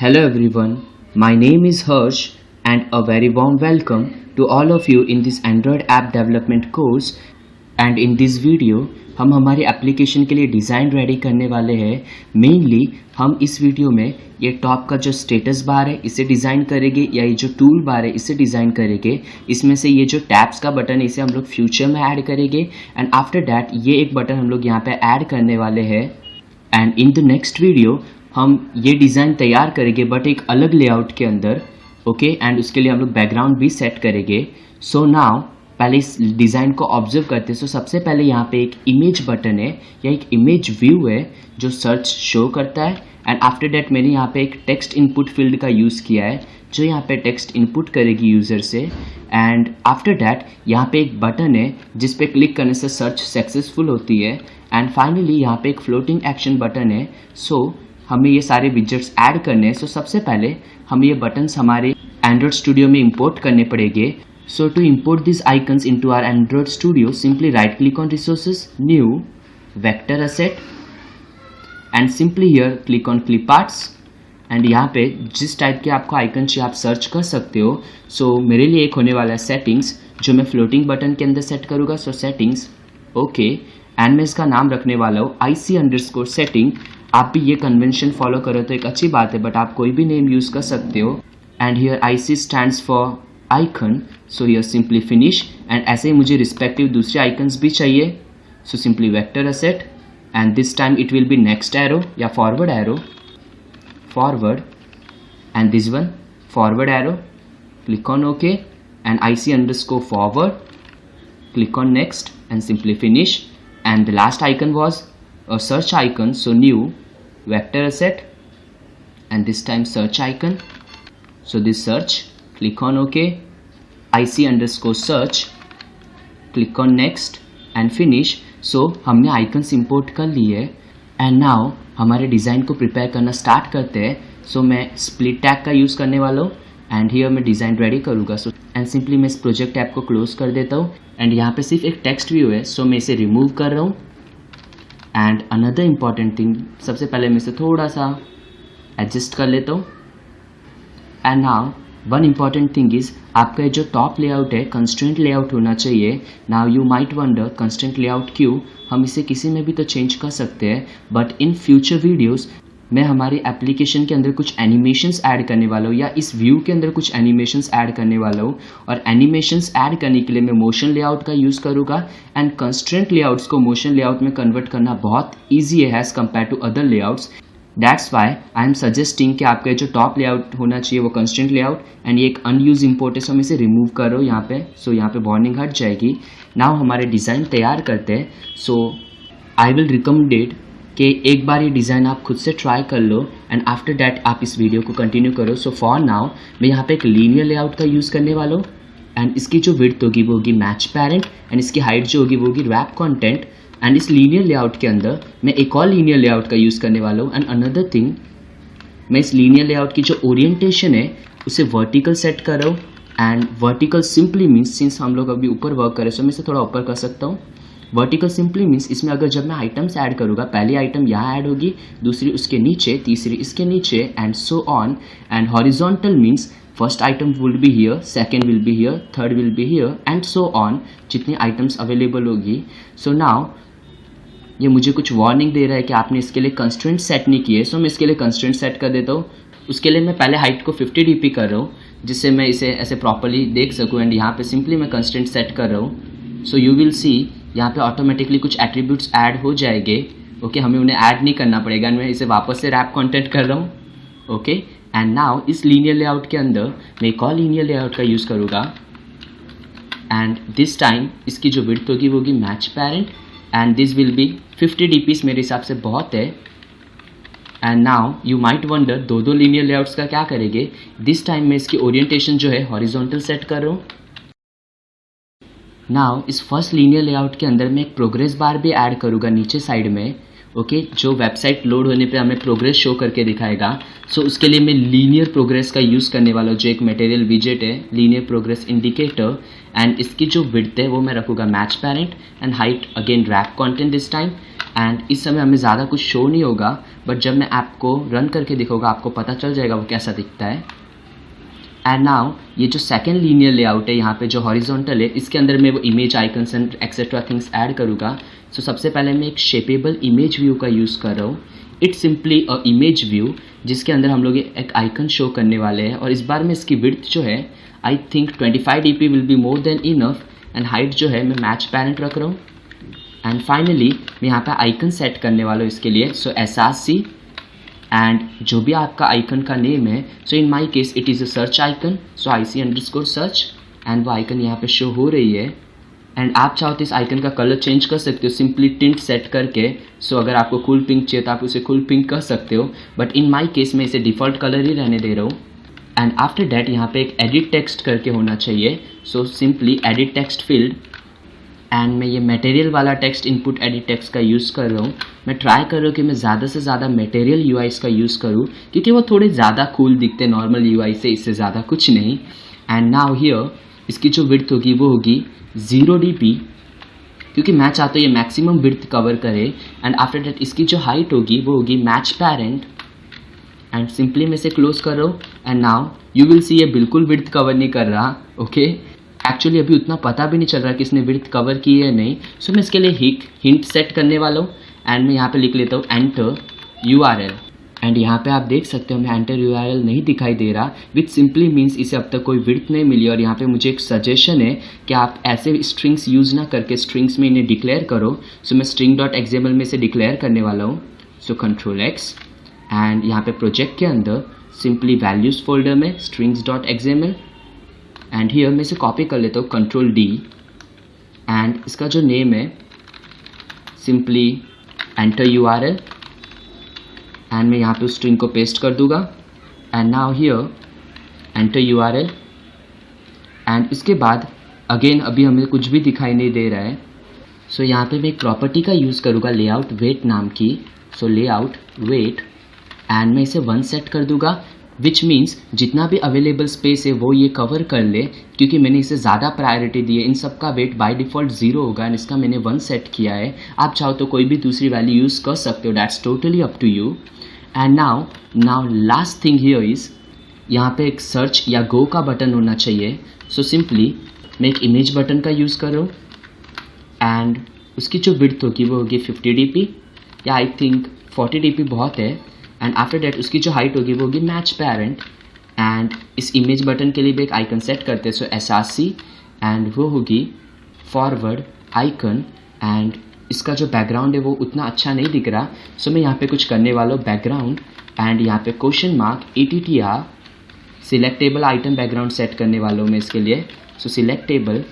Hello everyone, my name is Harsh and a very warm welcome to all of you in this Android app development course and in this video हम हमारे application के लिए design ready करने वाले हैं। Mainly हम इस video में ये टॉप का जो स्टेटस बार है इसे डिज़ाइन करेंगे या ये जो टूल बार है इसे डिज़ाइन करेंगे। इसमें से ये जो टैब्स का बटन है इसे हम लोग फ्यूचर में ऐड करेंगे एंड आफ्टर दैट ये एक बटन हम लोग यहाँ पे ऐड करने वाले हैं and in the next video हम ये डिज़ाइन तैयार करेंगे बट एक अलग लेआउट के अंदर ओके एंड उसके लिए हम लोग बैकग्राउंड भी सेट करेंगे। सो नाउ पहले इस डिज़ाइन को ऑब्जर्व करते हैं। सो सबसे पहले यहाँ पे एक इमेज बटन है या एक इमेज व्यू है जो सर्च शो करता है एंड आफ्टर दैट मैंने यहाँ पे एक टेक्स्ट इनपुट फील्ड का यूज़ किया है जो यहाँ पे टेक्स्ट इनपुट करेगी यूज़र से एंड आफ्टर दैट यहाँ पे एक बटन है जिस पे क्लिक करने से सर्च सक्सेसफुल होती है एंड फाइनली यहाँ पे एक फ्लोटिंग एक्शन बटन है। सो हमें ये सारे विजेट्स ऐड करने हैं। सो सबसे पहले हम ये बटन्स हमारे एंड्रॉयड स्टूडियो में इंपोर्ट करने पड़ेंगे। So to import these icons into our Android Studio, simply right click on resources, new, vector asset and simply here click on clip arts and यहाँ पे जिस टाइप के आपको आइकन चाहिए आप सर्च कर सकते हो। सो मेरे लिए एक होने वाला है सेटिंग्स जो मैं फ्लोटिंग बटन के अंदर सेट करूँगा। सो सेटिंग्स ओके एंड मैं इसका नाम रखने वाला हूँ IC_setting। आप भी ये कन्वेंशन फॉलो करो तो एक अच्छी बात है बट आप कोई भी नेम यूज़ कर सकते हो and here IC stands for icon, so here simply finish and ऐसे ही मुझे रिस्पेक्टिव दूसरे icons भी चाहिए। so simply vector asset and this time it will be next arrow या forward arrow, forward and this one forward arrow, click on OK and IC_forward, click on next and simply finish and the last icon was a search icon, so new vector asset and this time search icon, so this search, click on OK, IC_search, click on next and finish। so हमने icons import कर लिए and now हमारे design को prepare करना start करते हैं। सो मैं split tag का यूज़ करने वाला हूँ एंड हियर मैं डिज़ाइन रेडी करूँगा। सो एंड सिंपली मैं इस प्रोजेक्ट टैब को क्लोज कर देता हूँ एंड यहाँ पे सिर्फ एक टेक्स्ट व्यू है। सो मैं इसे रिमूव कर रहा हूँ एंड अनदर इम्पॉर्टेंट थिंग सबसे पहले मैं इसे थोड़ा सा एडजस्ट कर लेता हूँ and now one important thing is आपका जो टॉप लेआउट है कंस्ट्रेंट लेआउट होना चाहिए। Now you might wonder constraint layout क्यों, हम इसे किसी में भी तो चेंज कर सकते हैं बट इन फ्यूचर वीडियोस मैं हमारी एप्लीकेशन के अंदर कुछ एनिमेशंस ऐड करने वाला हूँ या इस व्यू के अंदर कुछ एनिमेशंस ऐड करने वाला हूँ और एनिमेशंस ऐड करने के लिए मैं मोशन लेआउट का यूज़ करूँगा एंड कंस्ट्रेंट लेआउट्स को मोशन लेआउट में कन्वर्ट करना बहुत ईजी है as compare to other layouts. That's why I am suggesting कि आपका जो टॉप लेआउट होना चाहिए वो कंस्टेंट लेआउट एंड ये एक अनयूज इंपोर्ट है। सो मैं इसे रिमूव कर रहा हूँ यहाँ पे। सो यहाँ पे वार्निंग हट जाएगी। नाउ हमारे डिज़ाइन तैयार करते हैं। सो आई विल रिकमेंडेड कि एक बार ये डिज़ाइन आप खुद से ट्राई कर लो एंड आफ्टर दैट आप इस वीडियो को कंटिन्यू करो। सो फॉर नाउ मैं यहाँ पे एक लीनियर लेआउट का यूज़ करने वाला हूँ एंड इसकी जो विड्थ होगी वो होगी मैच पैरेंट एंड इसकी हाइट जो होगी वो होगी रैप कॉन्टेंट एंड इस लीनियर लेआउट के अंदर मैं एक और लीनियर लेआउट का यूज़ करने वाला हूँ एंड अनदर थिंग मैं इस लीनियर लेआउट की जो ओरिएंटेशन है उसे वर्टिकल सेट कर रहा हूँ and vertical simply means since हम लोग अभी ऊपर वर्क करें सो मैं इसे थोड़ा ऊपर कर सकता हूँ। वर्टिकल सिंपली मीन्स इसमें अगर जब मैं आइटम्स ऐड करूँगा पहली आइटम यहाँ ऐड होगी, दूसरी उसके नीचे, तीसरी इसके नीचे and so on and horizontal means first item will be here, second will be here, third will be here and so on जितनी आइटम्स अवेलेबल होगी। सो नाउ ये मुझे कुछ वार्निंग दे रहा है कि आपने इसके लिए कंस्ट्रेंट सेट नहीं किए। सो मैं इसके लिए कंस्ट्रेंट सेट कर देता हूँ। उसके लिए मैं पहले हाइट को 50 dp कर रहा हूँ जिससे मैं इसे ऐसे प्रॉपरली देख सकूँ एंड यहाँ पे सिंपली मैं कंस्ट्रेंट सेट कर रहा हूँ। सो यू विल सी यहाँ पे ऑटोमेटिकली कुछ एट्रीब्यूट्स ऐड हो जाएंगे। ओके हमें उन्हें ऐड नहीं करना पड़ेगा एंड मैं इसे वापस से रैप कॉन्टेंट कर रहा हूँ। ओके एंड नाउ इस लीनियर लेआउट के अंदर मैं एक और लीनियर लेआउट का यूज़ करूँगा एंड दिस टाइम इसकी जो विड्थ होगी वो होगी match parent and this will be 50 dp मेरे हिसाब से बहुत है। And now you might wonder दो लीनियर लेआउट्स का क्या करेंगे। दिस टाइम मैं इसकी ओरिएंटेशन जो है हॉरिजॉन्टल सेट कर रहा हूँ। नाउ इस फर्स्ट लीनियर लेआउट के अंदर मैं एक प्रोग्रेस बार भी ऐड करूँगा नीचे साइड में। ओके जो वेबसाइट लोड होने पे हमें प्रोग्रेस शो करके दिखाएगा। सो उसके लिए मैं लीनियर प्रोग्रेस का यूज़ करने वाला हूँ जो एक मटेरियल विजेट है, लीनियर प्रोग्रेस इंडिकेटर एंड इसकी जो विड्थ है वो मैं रखूँगा match parent and height again wrap content this time and इस समय हमें ज़्यादा कुछ शो नहीं होगा, बट जब मैं ऐप को रन करके दिखाऊंगा आपको पता चल जाएगा वो कैसा दिखता है। एंड नाउ ये जो सेकेंड लीनियर लेआउट है यहाँ पे जो हॉरिजॉन्टल है, इसके अंदर मैं वो image icons and etcetera things add करूँगा। सो सबसे पहले मैं एक शेपेबल इमेज व्यू का यूज़ कर रहा हूँ। It's simply a image view जिसके अंदर हम लोग एक आइकन शो करने वाले हैं, और इस बार में इसकी विड्थ जो है I think 25 dp will be more than enough, and height जो है मैं मैच पैरेंट रख रहा हूँ। एंड फाइनली मैं यहाँ पे आइकन सेट करने वाला हूँ इसके लिए। सो SRC एंड जो भी आपका आइकन का नेम है, so in my case it is a search icon, so IC_search, and वो आइकन यहाँ पे शो हो रही है। एंड आप चाहो तो इस आइकन का कलर चेंज कर सकते हो सिंपली टिंट सेट करके। सो अगर आपको कूल पिंक चाहिए तो आप उसे कूल पिंक कर सकते हो, बट इन माई केस मैं इसे डिफ़ॉल्ट कलर ही रहने दे रहा हूँ। एंड आफ्टर डैट यहाँ पे एक एडिट टेक्स्ट करके होना चाहिए। So simply edit text field, and मैं ये मटेरियल वाला टेक्स्ट इनपुट एडिट टेक्स्ट का यूज़ कर रहा हूँ। मैं ट्राई कर रहा हूँ कि मैं ज़्यादा से ज़्यादा मटेरियल UIs का यूज़ करूँ क्योंकि वो थोड़े ज़्यादा कूल दिखते हैं नॉर्मल UI से, इससे ज़्यादा कुछ नहीं। एंड नाउ हियर इसकी जो विड्थ होगी वो होगी 0 dp क्योंकि मैं चाहता हूँ ये मैक्सिमम विड्थ कवर करे। एंड आफ्टर दैट इसकी जो हाइट होगी वो होगी मैच पैरेंट, एंड सिंपली मैं इसे क्लोज कर रहा हूँ। एंड नाउ यू विल सी ये बिल्कुल विड्थ कवर नहीं कर रहा। ओके एक्चुअली अभी उतना पता भी नहीं चल रहा कि इसने विड्थ कवर की है नहीं। सो मैं इसके लिए हिंट सेट करने वाला हूँ, एंड मैं यहाँ पे लिख लेता हूँ एंटर URL। एंड यहाँ पे आप देख सकते हो मैं एंटर URL नहीं दिखाई दे रहा, विच सिंपली मीन्स इसे अब तक कोई विड्थ नहीं मिली। और यहाँ पे मुझे एक सजेशन है कि आप ऐसे स्ट्रिंग्स यूज़ ना करके स्ट्रिंग्स में इन्हें डिक्लेयर करो। सो मैं string.xml में इसे डिक्लेयर करने वाला हूँ। सो Ctrl+X, एंड यहाँ पे प्रोजेक्ट के अंदर सिंपली वैल्यूज़ फोल्डर में strings.xml, एंड हियर मैं इसे कॉपी कर लेता हूँ Ctrl+D, एंड इसका जो नेम है सिंपली एंटर URL, एंड मैं यहाँ पे उस स्ट्रिंग को पेस्ट कर दूंगा। And now here enter URL, and इसके बाद अगेन अभी हमें कुछ भी दिखाई नहीं दे रहा है। सो यहाँ पे मैं एक प्रॉपर्टी का यूज़ करूँगा लेआउट वेट नाम की। सो लेआउट वेट, एंड मैं इसे 1 सेट कर दूंगा, विच मीन्स जितना भी अवेलेबल स्पेस है वो ये कवर कर ले क्योंकि मैंने इसे ज़्यादा प्रायोरिटी दी है। इन सब का वेट बाय डिफ़ॉल्ट 0 होगा, एंड इसका मैंने 1 सेट किया है। आप चाहो तो कोई भी दूसरी वैल्यू यूज़ कर सकते हो, that's totally up to you. And now last thing here is यहाँ पे एक सर्च या गो का बटन होना चाहिए। सो सिंपली मैं एक इमेज बटन का यूज़ कर रहा हूँ, एंड उसकी जो विड्थ होगी वो होगी 50 dp, या आई थिंक 40 dp बहुत है। एंड आफ्टर डैट उसकी जो हाइट होगी वो होगी मैच पैरेंट, एंड इस इमेज बटन के लिए भी एक आइकन सेट करते हैं। सो SRC, एंड वो होगी फॉरवर्ड आइकन, एंड इसका जो बैकग्राउंड है वो उतना अच्छा नहीं दिख रहा। सो मैं यहाँ पे कुछ करने वाला हूँ बैकग्राउंड, एंड यहाँ पे $ATTR selectable item background set करने वाला हूँ मैं इसके लिए। So selectable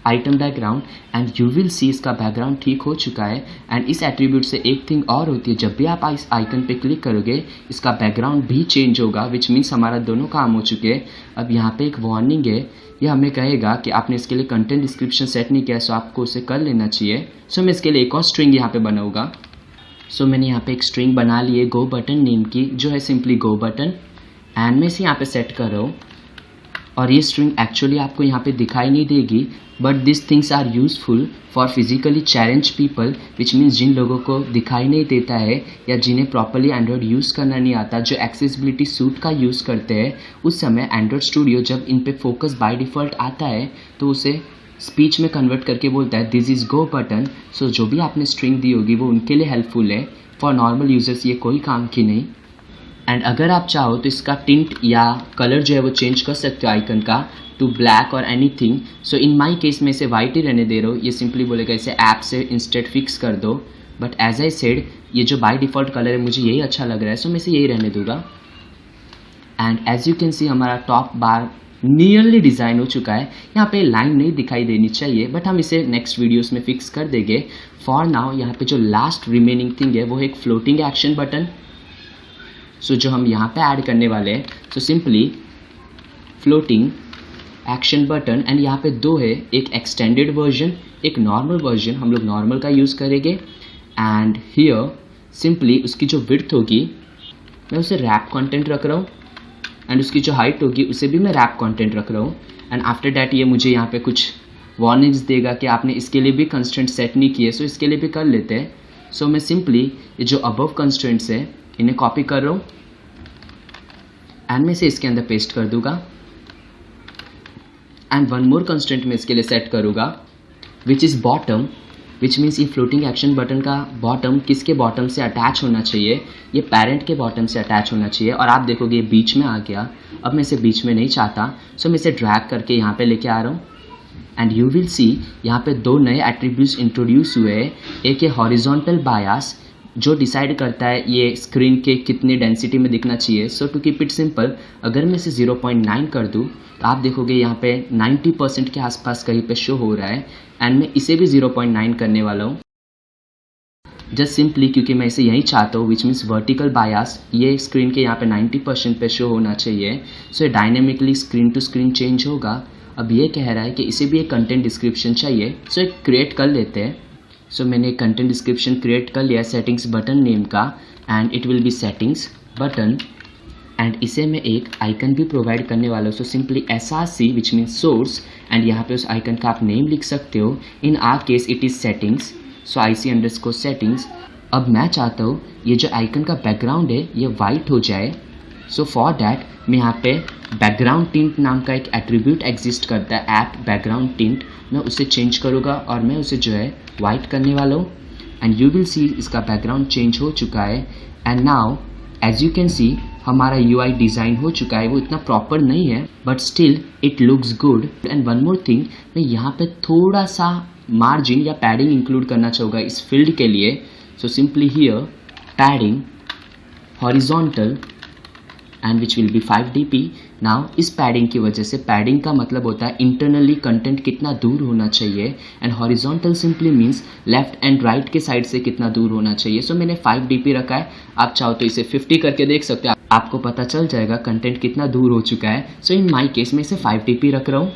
item background, and you will see इसका बैकग्राउंड ठीक हो चुका है। एंड इस एट्रीब्यूट से एक थिंग और होती है, जब भी आप इस आइकन पे क्लिक करोगे इसका बैकग्राउंड भी चेंज होगा, विच मीन्स हमारा दोनों काम हो चुके हैं। अब यहाँ पे एक वार्निंग है, ये हमें कहेगा कि आपने इसके लिए कंटेंट डिस्क्रिप्शन सेट नहीं किया, सो आपको उसे कर लेना चाहिए। सो मैं इसके लिए एक और स्ट्रिंग यहाँ पे बनाऊँगा। सो मैंने यहाँ पे एक स्ट्रिंग बना ली है गो बटन नेम की, जो है सिंपली गो बटन, एंड मैं इसे यहाँ पे सेट कर रहा हूँ। और ये स्ट्रिंग एक्चुअली आपको यहाँ पे दिखाई नहीं देगी, but this things are useful for physically challenge people, which means जिन लोगों को दिखाई नहीं देता है या जिन्हें प्रॉपरली एंड्रॉयड यूज़ करना नहीं आता, जो एक्सेसिबिलिटी सूट का यूज़ करते हैं, उस समय एंड्रॉयड स्टूडियो जब इन पे फोकस बाय डिफ़ॉल्ट आता है तो उसे स्पीच में कन्वर्ट करके बोलता है दिस इज़ गो बटन। सो जो भी आपने स्ट्रिंग दी होगी वो उनके लिए हेल्पफुल है, फॉर नॉर्मल यूजर्स ये कोई काम की नहीं। एंड अगर आप चाहो तो इसका टिंट या कलर जो है वो चेंज कर सकते हो आइकन का टू ब्लैक और anything. So in my case में इसे वाइट ही रहने दे रहा हूँ। ये सिंपली बोलेगा इसे ऐप से इंस्टेड फिक्स कर दो, बट एज आई सेड ये जो बाय डिफ़ॉल्ट कलर है मुझे यही अच्छा लग रहा है, सो मैं इसे यही रहने दूंगा। And as you can see हमारा टॉप बार नियरली डिज़ाइन हो चुका है। यहाँ पे लाइन नहीं दिखाई देनी चाहिए, बट हम इसे नेक्स्ट वीडियोस में फिक्स कर देंगे। फॉर नाउ यहाँ पे जो लास्ट रिमेनिंग थिंग है वो है एक फ्लोटिंग एक्शन बटन। सो जो हम यहाँ पे ऐड करने वाले हैं, so simply floating action button, and यहाँ पे दो है, एक एक्सटेंडेड वर्जन, एक नॉर्मल वर्जन। हम लोग नॉर्मल का यूज़ करेंगे। एंड हियर सिंपली उसकी जो विड्थ होगी मैं उसे रैप कंटेंट रख रहा हूँ, एंड उसकी जो हाइट होगी उसे भी मैं रैप कंटेंट रख रहा हूँ। एंड आफ्टर डैट ये मुझे यहाँ पे कुछ वार्निंग्स देगा कि आपने इसके लिए भी कंस्ट्रेंट सेट नहीं किए, सो इसके लिए भी कर लेते हैं। सो मैं सिंपली ये जो अबव कंस्ट्रेंट्स है इन्हें कॉपी कर रहा हूँ एंड मैं इसे इसके अंदर पेस्ट कर दूंगा एंड वन मोर कंस्ट्रेंट मैं इसके लिए सेट करूँगा which is bottom, which means ये फ्लोटिंग एक्शन बटन का बॉटम किसके बॉटम से अटैच होना चाहिए, ये पेरेंट के बॉटम से अटैच होना चाहिए। और आप देखोगे ये बीच में आ गया, अब मैं इसे बीच में नहीं चाहता, सो मैं इसे ड्रैग करके यहाँ पे लेके आ रहा हूँ एंड यू विल सी यहाँ पे दो नए एट्रीब्यूट्स इंट्रोड्यूस हुए हैं। एक है हॉरिजॉन्टल बायस जो डिसाइड करता है ये स्क्रीन के कितनी डेंसिटी में दिखना चाहिए। सो टू कीप इट सिंपल, अगर मैं इसे 0.9 कर दूँ तो आप देखोगे यहाँ पे 90% के आसपास कहीं पे शो हो रहा है एंड मैं इसे भी 0.9 करने वाला हूँ जस्ट सिंपली क्योंकि मैं इसे यही चाहता हूँ, विच मीन्स वर्टिकल बायस ये स्क्रीन के यहाँ पे 90% पे शो होना चाहिए। सो ये dynamically screen to screen change होगा। अब ये कह रहा है कि इसे भी एक कंटेंट डिस्क्रिप्शन चाहिए, सो एक क्रिएट कर लेते हैं। सो मैंने एक कंटेंट डिस्क्रिप्शन क्रिएट कर लिया सेटिंग्स बटन नेम का and it will be settings button and इसे मैं एक आइकन भी प्रोवाइड करने वाला हूँ। So simply SRC which means source and यहाँ पे उस आइकन का आप नेम लिख सकते हो। इन are case it is settings, so IC_settings। अब मैं चाहता हूँ ये जो आइकन का बैकग्राउंड है ये वाइट हो जाए। सो फॉर डैट मैं यहाँ पे बैकग्राउंड टिंट नाम का एक एट्रीब्यूट एग्जिस्ट करता है, ऐप बैकग्राउंड टिंट, मैं उसे चेंज करूँगा और मैं उसे जो है वाइट करने वाला हूँ एंड यू विल सी इसका बैकग्राउंड चेंज हो चुका है। And now as you can see हमारा UI डिज़ाइन हो चुका है। वो इतना प्रॉपर नहीं है but still it looks good. And one more thing, मैं यहाँ पे थोड़ा सा मार्जिन या पैडिंग इंक्लूड करना चाहूँगा इस फील्ड के लिए। So simply here padding horizontal and which will be 5 dp। Now इस पैडिंग की वजह से, पैडिंग का मतलब होता है इंटरनली कंटेंट कितना दूर होना चाहिए and horizontal simply means left and right के साइड से कितना दूर होना चाहिए। सो मैंने 5 dp रखा है, आप चाहो तो इसे 50 करके देख सकते हो, आपको पता चल जाएगा कंटेंट कितना दूर हो चुका है। सो इन माई केस मैं इसे 5 dp रख रहा हूँ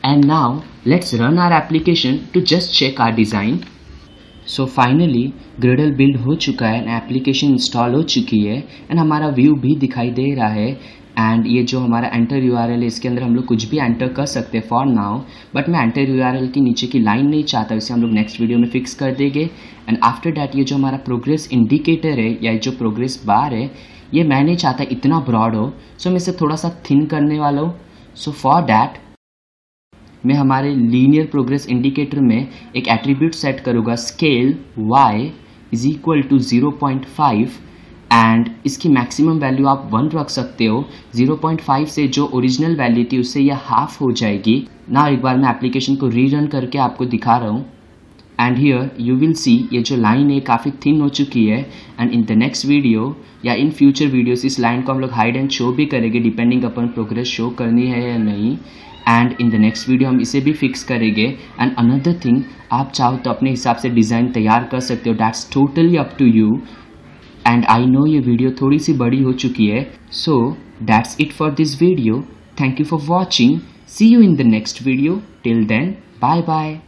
and now let's run our application to just check our design. So finally Gradle build हो चुका है एंड एप्लीकेशन इंस्टॉल हो चुकी है एंड हमारा व्यू भी दिखाई दे रहा है एंड ये जो हमारा एंटर URL है इसके अंदर हम लोग कुछ भी एंटर कर सकते हैं फॉर नाउ, बट मैं एंटर URL की नीचे की लाइन नहीं चाहता, इसे हम लोग नेक्स्ट वीडियो में फिक्स कर देंगे। एंड आफ्टर डैट ये जो हमारा प्रोग्रेस इंडिकेटर है या जो प्रोग्रेस बार है ये मैं नहीं चाहता इतना ब्रॉड हो, सो मैं इसे थोड़ा सा थिन करने वाला हूँ। सो फॉर डैट मैं हमारे लीनियर प्रोग्रेस इंडिकेटर में एक एट्रीब्यूट सेट करूँगा scale y is equal to 0.5 and इसकी मैक्सिमम वैल्यू आप 1 रख सकते हो। 0.5 से जो ओरिजिनल वैल्यू थी उससे यह हाफ हो जाएगी। ना एक बार मैं एप्लीकेशन को रीरन करके आपको दिखा रहा हूँ एंड हियर यू विल सी ये जो लाइन है काफ़ी थिन हो चुकी है and in the next video या इन फ्यूचर वीडियोस इस लाइन को हम लोग हाइड एंड शो भी करेंगे डिपेंडिंग अपन प्रोग्रेस शो करनी है या नहीं। And in the next video हम इसे भी फिक्स करेंगे। एंड अनदर थिंग, आप चाहो तो अपने हिसाब से डिज़ाइन तैयार कर सकते हो, that's totally up to you. And I know ये वीडियो थोड़ी सी बड़ी हो चुकी है, so that's it for this video. Thank you for watching, see you in the next video, till then bye bye.